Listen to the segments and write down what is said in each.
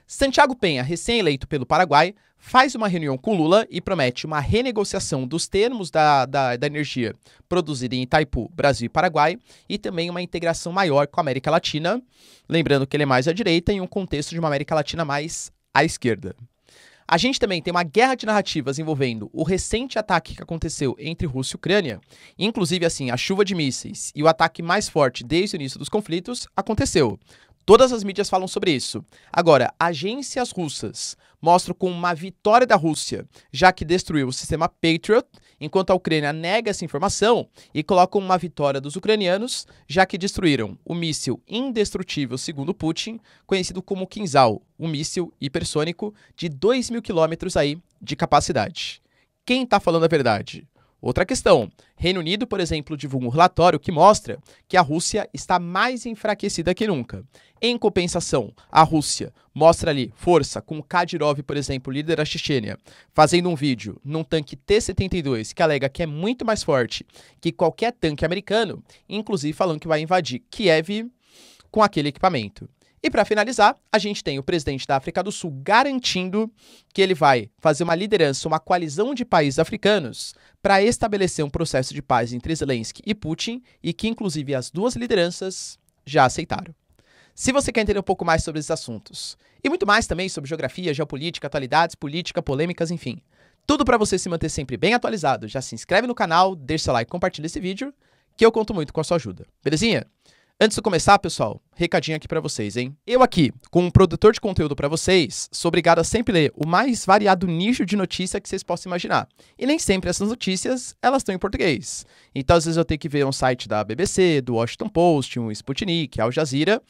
Santiago Penha, recém-eleito pelo Paraguai, faz uma reunião com Lula e promete uma renegociação dos termos da energia produzida em Itaipu, Brasil e Paraguai, e também uma integração maior com a América Latina, lembrando que ele é mais à direita em um contexto de uma América Latina mais à esquerda. A gente também tem uma guerra de narrativas envolvendo o recente ataque que aconteceu entre Rússia e Ucrânia. Inclusive, assim, a chuva de mísseis e o ataque mais forte desde o início dos conflitos aconteceu. Todas as mídias falam sobre isso. Agora, agências russas mostram como uma vitória da Rússia, já que destruiu o sistema Patriot, enquanto a Ucrânia nega essa informação e colocam uma vitória dos ucranianos, já que destruíram o míssil indestrutível, segundo Putin, conhecido como Kinzhal, um míssil hipersônico de 2.000 quilômetros aí de capacidade. Quem está falando a verdade? Outra questão, Reino Unido, por exemplo, divulga um relatório que mostra que a Rússia está mais enfraquecida que nunca. Em compensação, a Rússia mostra ali força com Kadyrov, por exemplo, líder da Chechênia, fazendo um vídeo num tanque T-72 que alega que é muito mais forte que qualquer tanque americano, inclusive falando que vai invadir Kiev com aquele equipamento. E para finalizar, a gente tem o presidente da África do Sul garantindo que ele vai fazer uma liderança, uma coalizão de países africanos para estabelecer um processo de paz entre Zelensky e Putin e que, inclusive, as duas lideranças já aceitaram. Se você quer entender um pouco mais sobre esses assuntos e muito mais também sobre geografia, geopolítica, atualidades, política, polêmicas, enfim, tudo para você se manter sempre bem atualizado, já se inscreve no canal, deixa seu like e compartilha esse vídeo, que eu conto muito com a sua ajuda. Belezinha? Antes de começar, pessoal, recadinho aqui pra vocês, hein? Eu aqui, como um produtor de conteúdo pra vocês, sou obrigado a sempre ler o mais variado nicho de notícia que vocês possam imaginar. E nem sempre essas notícias, elas estão em português. Então, às vezes eu tenho que ver um site da BBC, do Washington Post, um Sputnik, Al Jazeera,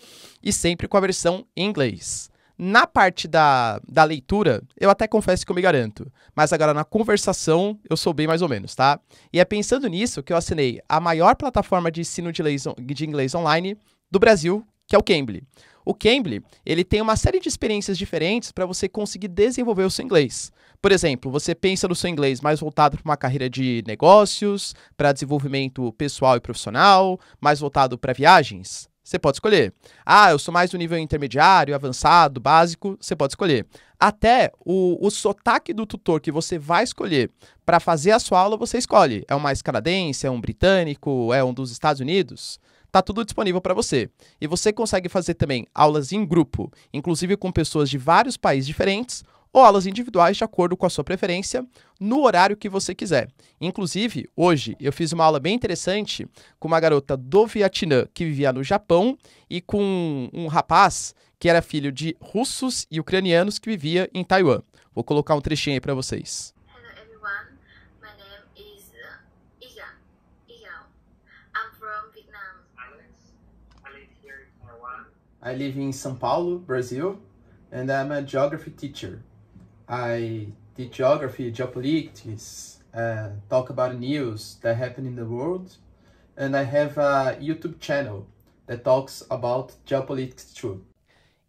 e sempre com a versão em inglês. Na parte da leitura, eu até confesso que eu me garanto, mas agora na conversação eu sou bem mais ou menos, tá? E é pensando nisso que eu assinei a maior plataforma de ensino de inglês online do Brasil, que é o Cambly. O Cambly, ele tem uma série de experiências diferentes para você conseguir desenvolver o seu inglês. Por exemplo, você pensa no seu inglês mais voltado para uma carreira de negócios, para desenvolvimento pessoal e profissional, mais voltado para viagens? Você pode escolher. Ah, eu sou mais do nível intermediário, avançado, básico, você pode escolher. Até o sotaque do tutor que você vai escolher para fazer a sua aula, você escolhe. É um mais canadense, é um britânico, é um dos Estados Unidos? Tá tudo disponível para você. E você consegue fazer também aulas em grupo, inclusive com pessoas de vários países diferentes, ou aulas individuais de acordo com a sua preferência, no horário que você quiser. Inclusive, hoje eu fiz uma aula bem interessante com uma garota do Vietnã que vivia no Japão e com um rapaz que era filho de russos e ucranianos que vivia em Taiwan. Vou colocar um trechinho aí para vocês. Hello everyone, my name is Igao. I'm from Vietnam. Alex, I live here in Taiwan. I live in São Paulo, Brazil, and I'm a geography teacher. I teach geography, geopolitics, talk about news that happen in the world, and I have a YouTube channel that talks about geopolitics too.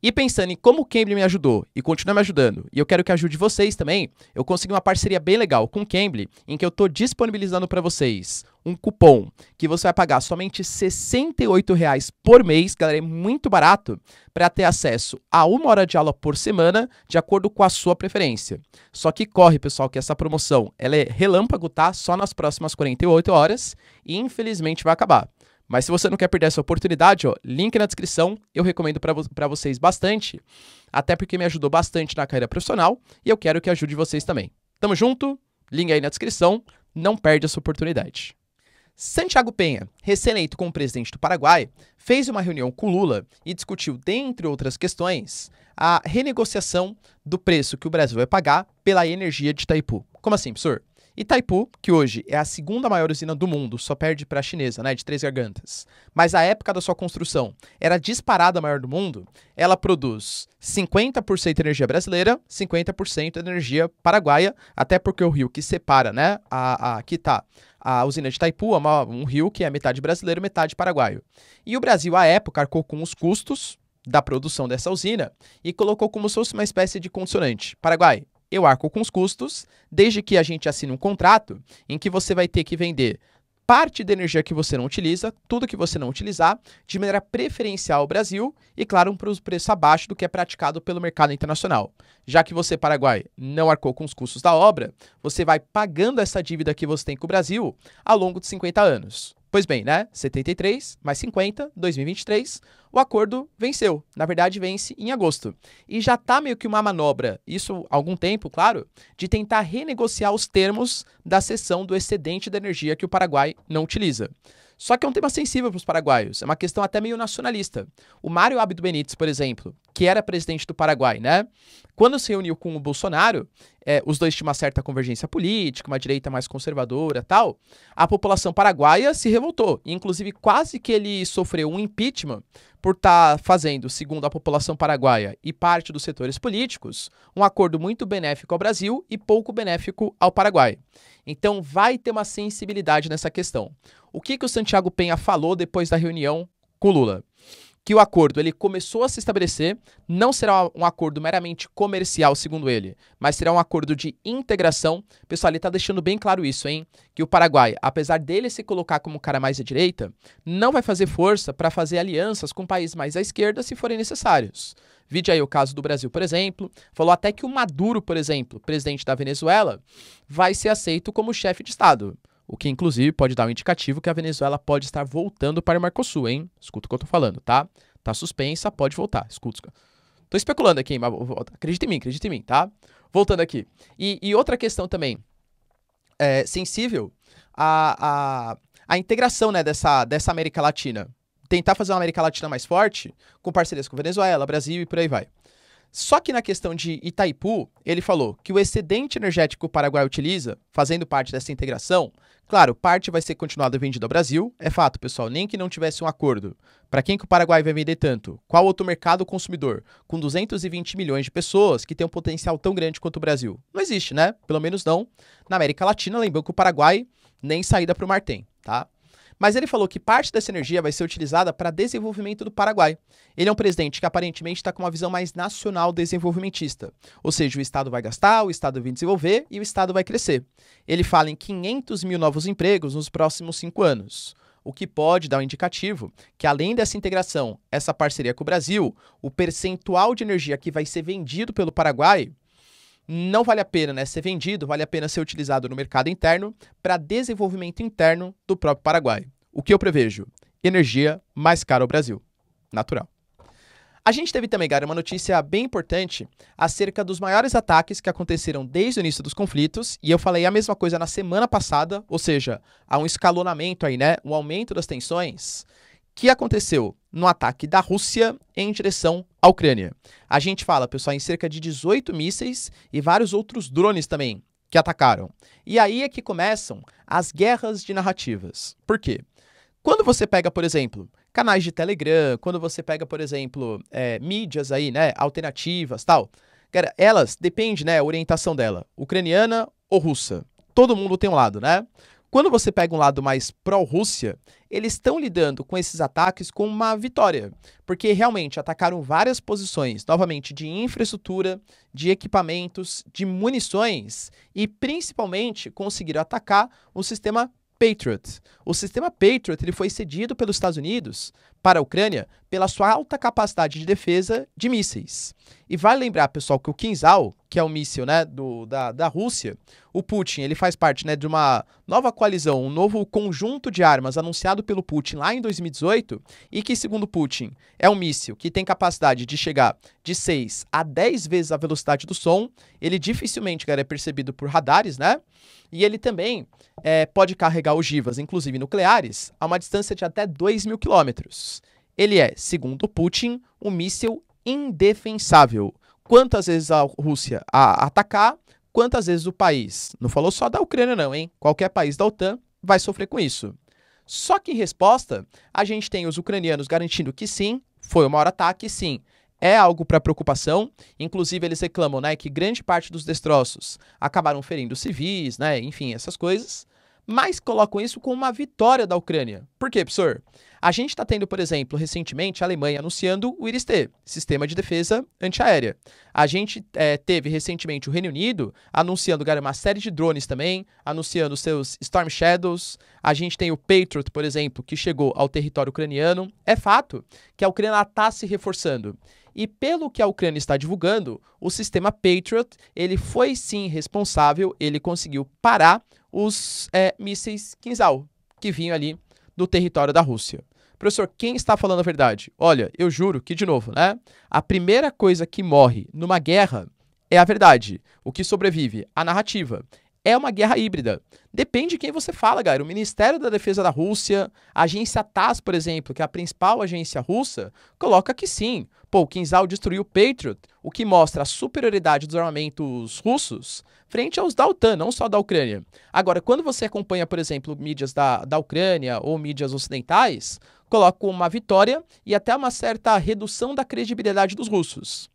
E pensando em como o Cambly me ajudou e continua me ajudando, e eu quero que ajude vocês também, eu consegui uma parceria bem legal com o Cambly, em que eu estou disponibilizando para vocês um cupom que você vai pagar somente R$ 68,00 por mês, galera, é muito barato, para ter acesso a 1 hora de aula por semana, de acordo com a sua preferência. Só que corre, pessoal, que essa promoção ela é relâmpago, tá? Só nas próximas 48 horas e infelizmente vai acabar. Mas se você não quer perder essa oportunidade, ó, link na descrição, eu recomendo para vocês bastante, até porque me ajudou bastante na carreira profissional e eu quero que ajude vocês também. Tamo junto, link aí na descrição, não perde essa oportunidade. Santiago Penha, recém-eleito como presidente do Paraguai, fez uma reunião com Lula e discutiu, dentre outras questões, a renegociação do preço que o Brasil vai pagar pela energia de Itaipu. Como assim, professor? Itaipu, que hoje é a segunda maior usina do mundo, só perde para a chinesa, né, de Três Gargantas, mas à época da sua construção era disparada a maior do mundo, ela produz 50% energia brasileira, 50% energia paraguaia, até porque o rio que separa, né, aqui tá a usina de Itaipu, um rio que é metade brasileiro, metade paraguaio. E o Brasil, à época, arcou com os custos da produção dessa usina e colocou como se fosse uma espécie de condicionante. Paraguai, eu arco com os custos, desde que a gente assine um contrato em que você vai ter que vender parte da energia que você não utiliza, tudo que você não utilizar, de maneira preferencial ao Brasil e, claro, um preço abaixo do que é praticado pelo mercado internacional. Já que você, Paraguai, não arcou com os custos da obra, você vai pagando essa dívida que você tem com o Brasil ao longo de 50 anos. Pois bem, né? 73 mais 50, 2023, o acordo venceu. Na verdade, vence em agosto. E já está meio que uma manobra, isso há algum tempo, claro, de tentar renegociar os termos da cessão do excedente da energia que o Paraguai não utiliza. Só que é um tema sensível para os paraguaios, é uma questão até meio nacionalista. O Mário Abdo Benítez, por exemplo, que era presidente do Paraguai, né? Quando se reuniu com o Bolsonaro, os dois tinham uma certa convergência política, uma direita mais conservadora e tal, a população paraguaia se revoltou. E, inclusive, quase que ele sofreu um impeachment por estar fazendo, segundo a população paraguaia e parte dos setores políticos, um acordo muito benéfico ao Brasil e pouco benéfico ao Paraguai. Então, vai ter uma sensibilidade nessa questão. O que o Santiago Penha falou depois da reunião com Lula? Que o acordo ele começou a se estabelecer, não será um acordo meramente comercial, segundo ele, mas será um acordo de integração. Pessoal, ele está deixando bem claro isso, hein? Que o Paraguai, apesar dele se colocar como um cara mais à direita, não vai fazer força para fazer alianças com países mais à esquerda se forem necessários. Vide aí o caso do Brasil, por exemplo, falou até que o Maduro, por exemplo, presidente da Venezuela, vai ser aceito como chefe de Estado. O que, inclusive, pode dar um indicativo que a Venezuela pode estar voltando para o Mercosul, hein? Escuta o que eu tô falando, tá? Tá suspensa, pode voltar. Escuta. Tô especulando aqui, mas acredita em mim, tá? Voltando aqui. E outra questão também, sensível, a integração, né, dessa América Latina. Tentar fazer uma América Latina mais forte, com parcerias com Venezuela, Brasil e por aí vai. Só que na questão de Itaipu, ele falou que o excedente energético que o Paraguai utiliza, fazendo parte dessa integração, claro, parte vai ser continuado vendido ao Brasil, é fato, pessoal, nem que não tivesse um acordo. Para quem que o Paraguai vai vender tanto? Qual outro mercado consumidor? Com 220 milhões de pessoas que tem um potencial tão grande quanto o Brasil? Não existe, né? Pelo menos não na América Latina, lembrando que o Paraguai nem saída para o mar tem, tá? Mas ele falou que parte dessa energia vai ser utilizada para desenvolvimento do Paraguai. Ele é um presidente que aparentemente está com uma visão mais nacional desenvolvimentista. Ou seja, o Estado vai gastar, o Estado vai desenvolver e o Estado vai crescer. Ele fala em 500 mil novos empregos nos próximos 5 anos. O que pode dar um indicativo que, além dessa integração, essa parceria com o Brasil, o percentual de energia que vai ser vendido pelo Paraguai não vale a pena, né, ser vendido, vale a pena ser utilizado no mercado interno para desenvolvimento interno do próprio Paraguai. O que eu prevejo? Energia mais cara ao Brasil. Natural. A gente teve também, galera, uma notícia bem importante acerca dos maiores ataques que aconteceram desde o início dos conflitos, e eu falei a mesma coisa na semana passada, ou seja, há um escalonamento aí, né, um aumento das tensões, que aconteceu no ataque da Rússia em direção à Ucrânia. A gente fala, pessoal, em cerca de 18 mísseis e vários outros drones também que atacaram. E aí é que começam as guerras de narrativas. Por quê? Quando você pega, por exemplo, canais de Telegram, quando você pega, por exemplo, mídias aí, né, alternativas, tal, cara, elas, depende, né, a orientação dela, ucraniana ou russa. Todo mundo tem um lado, né? Quando você pega um lado mais pró-Rússia, eles estão lidando com esses ataques com uma vitória, porque realmente atacaram várias posições, novamente, de infraestrutura, de equipamentos, de munições e, principalmente, conseguiram atacar o sistema Patriot. O sistema Patriot ele foi cedido pelos Estados Unidos para a Ucrânia pela sua alta capacidade de defesa de mísseis. E vale lembrar, pessoal, que o Kinzhal, que é o míssil, né, da Rússia, o Putin, ele faz parte, né, de uma nova coalizão, um novo conjunto de armas anunciado pelo Putin lá em 2018 e que, segundo Putin, é um míssil que tem capacidade de chegar de 6 a 10 vezes a velocidade do som. Ele dificilmente, cara, é percebido por radares, né? E ele também pode carregar ogivas, inclusive nucleares, a uma distância de até 2.000 quilômetros. Ele é, segundo Putin, um míssil indefensável. Quantas vezes a Rússia atacar, quantas vezes o país, não falou só da Ucrânia não, hein? Qualquer país da OTAN vai sofrer com isso. Só que em resposta, a gente tem os ucranianos garantindo que sim, foi o maior ataque, sim. É algo para preocupação, inclusive eles reclamam, né, que grande parte dos destroços acabaram ferindo civis, né, enfim, essas coisas. mas colocam isso como uma vitória da Ucrânia. Por quê, professor? A gente está tendo, por exemplo, recentemente a Alemanha anunciando o IRIS-T, Sistema de Defesa Antiaérea. A gente teve recentemente o Reino Unido anunciando uma série de drones também, anunciando seus Storm Shadows. A gente tem o Patriot, por exemplo, que chegou ao território ucraniano. É fato que a Ucrânia está se reforçando. E pelo que a Ucrânia está divulgando, o sistema Patriot, ele foi sim responsável, ele conseguiu parar os mísseis Kinzhal, que vinham ali do território da Rússia. Professor, quem está falando a verdade? Olha, eu juro que, de novo, né? A primeira coisa que morre numa guerra é a verdade. O que sobrevive? A narrativa. É uma guerra híbrida. Depende de quem você fala, galera. O Ministério da Defesa da Rússia, a agência TASS, por exemplo, que é a principal agência russa, coloca que sim. Pô, o Kinzhal destruiu o Patriot, o que mostra a superioridade dos armamentos russos frente aos da OTAN, não só da Ucrânia. Agora, quando você acompanha, por exemplo, mídias da Ucrânia ou mídias ocidentais, colocam uma vitória e até uma certa redução da credibilidade dos russos.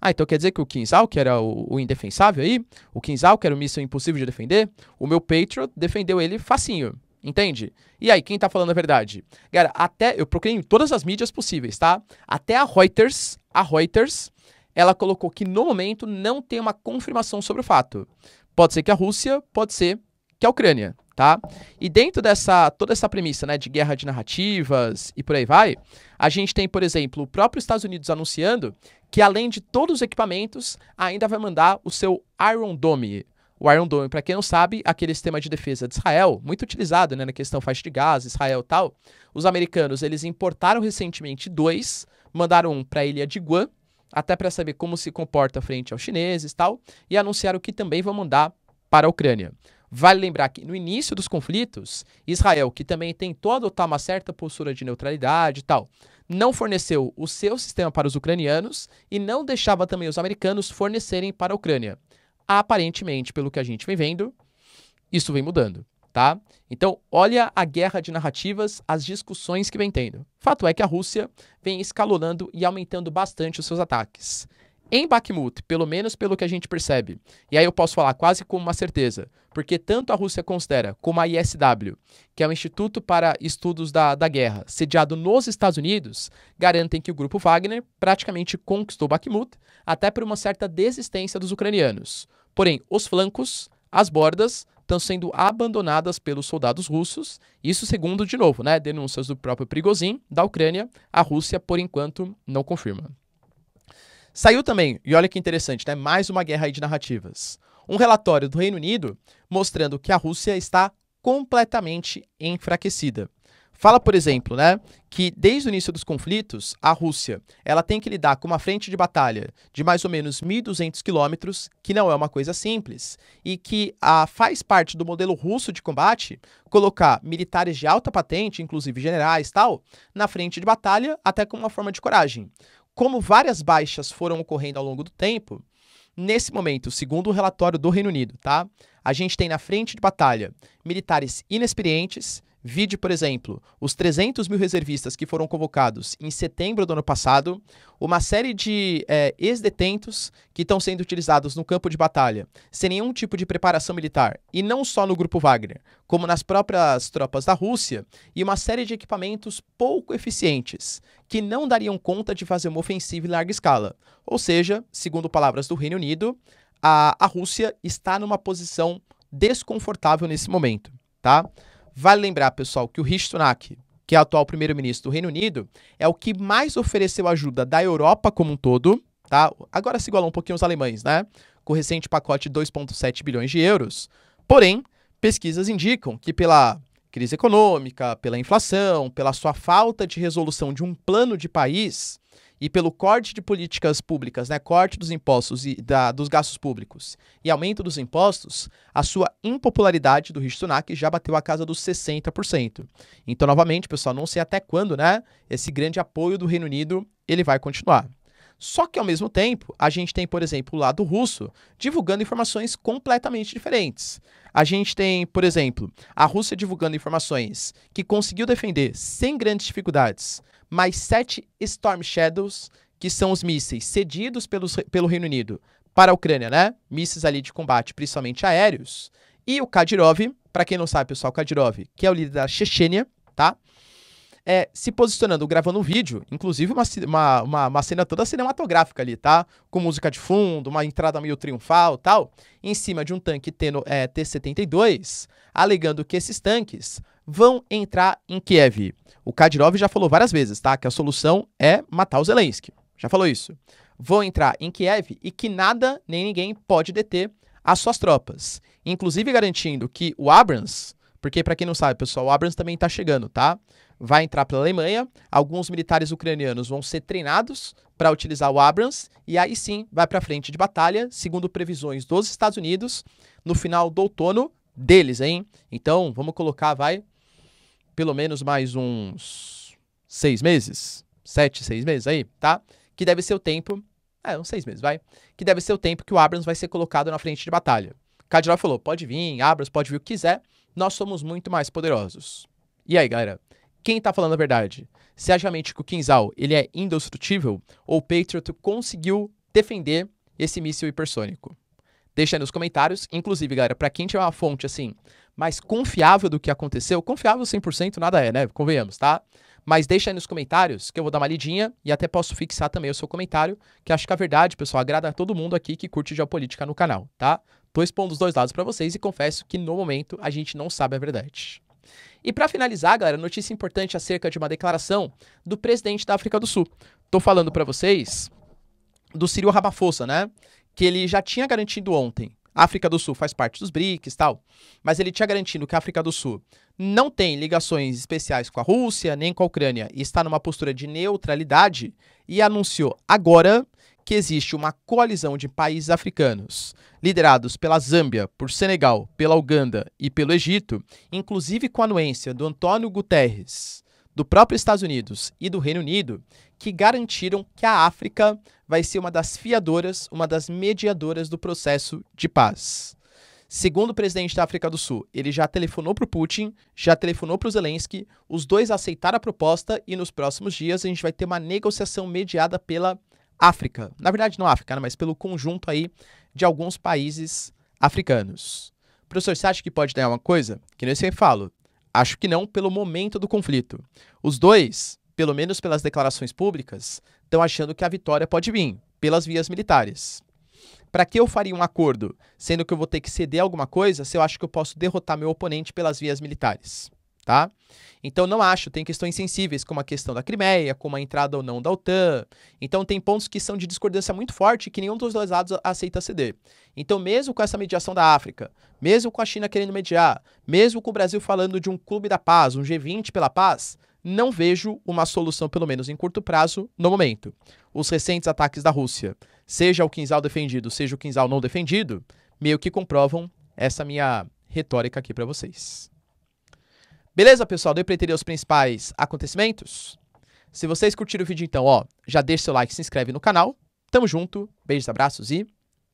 Ah, então quer dizer que o Kinzhal, que era o indefensável aí, o Kinzhal, que era o míssil impossível de defender, o meu Patriot defendeu ele facinho, entende? E aí, quem tá falando a verdade? Galera, até, eu procurei em todas as mídias possíveis, tá? Até a Reuters, ela colocou que no momento não tem uma confirmação sobre o fato. Pode ser que a Rússia, pode ser que a Ucrânia, tá? E dentro toda essa premissa, né, de guerra de narrativas e por aí vai, a gente tem, por exemplo, o próprio Estados Unidos anunciando que além de todos os equipamentos, ainda vai mandar o seu Iron Dome. O Iron Dome, para quem não sabe, aquele sistema de defesa de Israel, muito utilizado, né, na questão faixa de Gaza, Israel e tal. Os americanos, eles importaram recentemente 2, mandaram um para a ilha de Guam, até para saber como se comporta frente aos chineses e tal, e anunciaram que também vão mandar para a Ucrânia. Vale lembrar que no início dos conflitos, Israel, que também tentou adotar uma certa postura de neutralidade e tal, não forneceu o seu sistema para os ucranianos e não deixava também os americanos fornecerem para a Ucrânia. Aparentemente, pelo que a gente vem vendo, isso vem mudando, tá? Então, olha a guerra de narrativas, as discussões que vem tendo. Fato é que a Rússia vem escalonando e aumentando bastante os seus ataques. Em Bakhmut, pelo menos pelo que a gente percebe, e aí eu posso falar quase com uma certeza, porque tanto a Rússia considera como a ISW, que é o Instituto para Estudos da Guerra, sediado nos Estados Unidos, garantem que o grupo Wagner praticamente conquistou Bakhmut, até por uma certa desistência dos ucranianos. Porém, os flancos, as bordas, estão sendo abandonadas pelos soldados russos, isso segundo, de novo, né, denúncias do próprio Prigozhin, da Ucrânia, a Rússia, por enquanto, não confirma. Saiu também, e olha que interessante, né? Mais uma guerra aí de narrativas. Um relatório do Reino Unido mostrando que a Rússia está completamente enfraquecida. Fala, por exemplo, né, que desde o início dos conflitos, a Rússia ela tem que lidar com uma frente de batalha de mais ou menos 1.200 quilômetros, que não é uma coisa simples, e que faz parte do modelo russo de combate colocar militares de alta patente, inclusive generais tal, na frente de batalha, até como uma forma de coragem. Como várias baixas foram ocorrendo ao longo do tempo, nesse momento, segundo o relatório do Reino Unido, tá? A gente tem na frente de batalha militares inexperientes. Vide, por exemplo, os 300 mil reservistas que foram convocados em setembro do ano passado, uma série de ex-detentos que estão sendo utilizados no campo de batalha, sem nenhum tipo de preparação militar, e não só no grupo Wagner, como nas próprias tropas da Rússia, e uma série de equipamentos pouco eficientes, que não dariam conta de fazer uma ofensiva em larga escala. Ou seja, segundo palavras do Reino Unido, a Rússia está numa posição desconfortável nesse momento, tá? Vale lembrar, pessoal, que o Rishi Sunak, que é o atual primeiro-ministro do Reino Unido, é o que mais ofereceu ajuda da Europa como um todo, tá? Agora se igualou um pouquinho aos alemães, né? Com o recente pacote de 2,7 bilhões de euros. Porém, pesquisas indicam que pela crise econômica, pela inflação, pela sua falta de resolução de um plano de país e pelo corte de políticas públicas, né, corte dos impostos e dos gastos públicos e aumento dos impostos, a sua impopularidade do Rishi Sunak já bateu a casa dos 60%. Então, novamente, pessoal, não sei até quando, né, esse grande apoio do Reino Unido ele vai continuar. Só que, ao mesmo tempo, a gente tem, por exemplo, o lado russo divulgando informações completamente diferentes. A gente tem, por exemplo, a Rússia divulgando informações que conseguiu defender, sem grandes dificuldades, mais 7 Storm Shadows, que são os mísseis cedidos pelo Reino Unido para a Ucrânia, né? Mísseis ali de combate, principalmente aéreos. E o Kadyrov, Para quem não sabe, pessoal, Kadyrov, que é o líder da Chechênia, tá? Se posicionando, gravando um vídeo, inclusive uma cena toda cinematográfica ali, tá? Com música de fundo, uma entrada meio triunfal, tal, em cima de um tanque T-72, alegando que esses tanques vão entrar em Kiev. O Kadyrov já falou várias vezes, tá? Que a solução é matar o Zelensky. Já falou isso. Vão entrar em Kiev e que nada nem ninguém pode deter as suas tropas. Inclusive garantindo que o Abrams, porque para quem não sabe, pessoal, o Abrams também tá chegando, tá? Vai entrar pela Alemanha, alguns militares ucranianos vão ser treinados para utilizar o Abrams, e aí sim vai para frente de batalha, segundo previsões dos Estados Unidos, no final do outono deles, hein? Então, vamos colocar, pelo menos mais uns 6 meses, 7, 6 meses aí, tá? Que deve ser o tempo, uns 6 meses, que deve ser o tempo que o Abrams vai ser colocado na frente de batalha. Kadyrov falou, pode vir, Abrams, pode vir o que quiser, nós somos muito mais poderosos. E aí, galera? Quem tá falando a verdade? Você acha realmente que o Kinzhal, ele é indestrutível ou o Patriot conseguiu defender esse míssil hipersônico? Deixa aí nos comentários. Inclusive, galera, pra quem tiver uma fonte, assim, mais confiável do que aconteceu, confiável 100% nada é, né? Convenhamos, tá? Mas deixa aí nos comentários que eu vou dar uma lidinha e até posso fixar também o seu comentário, que acho que a verdade, pessoal, agrada a todo mundo aqui que curte geopolítica no canal, tá? Tô expondo os dois lados pra vocês e confesso que no momento a gente não sabe a verdade. E para finalizar, galera, notícia importante acerca de uma declaração do presidente da África do Sul. Tô falando para vocês do Cyril Ramaphosa, né? Que ele já tinha garantido ontem. A África do Sul faz parte dos BRICS e tal, mas ele tinha garantido que a África do Sul não tem ligações especiais com a Rússia, nem com a Ucrânia, e está numa postura de neutralidade, e anunciou agora que existe uma coalizão de países africanos, liderados pela Zâmbia, por Senegal, pela Uganda e pelo Egito, inclusive com a anuência do Antônio Guterres, do próprio Estados Unidos e do Reino Unido, que garantiram que a África vai ser uma das fiadoras, uma das mediadoras do processo de paz. Segundo o presidente da África do Sul, ele já telefonou para o Putin, já telefonou para o Zelensky, os dois aceitaram a proposta e nos próximos dias a gente vai ter uma negociação mediada pela África. Na verdade não África, né, mas pelo conjunto aí de alguns países africanos. Professor, você acha que pode dar uma coisa? Que nem eu sempre falo. Acho que não pelo momento do conflito. Os dois, pelo menos pelas declarações públicas, estão achando que a vitória pode vir pelas vias militares. Para que eu faria um acordo, sendo que eu vou ter que ceder alguma coisa, se eu acho que eu posso derrotar meu oponente pelas vias militares, tá? Então não acho, tem questões sensíveis, como a questão da Crimeia, como a entrada ou não da OTAN. Então tem pontos que são de discordância muito forte que nenhum dos dois lados aceita ceder. Então mesmo com essa mediação da África, mesmo com a China querendo mediar, mesmo com o Brasil falando de um clube da paz, um G20 pela paz, não vejo uma solução, pelo menos em curto prazo, no momento. Os recentes ataques da Rússia, seja o Kinzhal defendido, seja o Kinzhal não defendido, meio que comprovam essa minha retórica aqui para vocês. Beleza, pessoal? Deu para entender os principais acontecimentos? Se vocês curtiram o vídeo, então, já deixa seu like, se inscreve no canal. Tamo junto, beijos, abraços e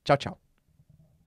tchau, tchau.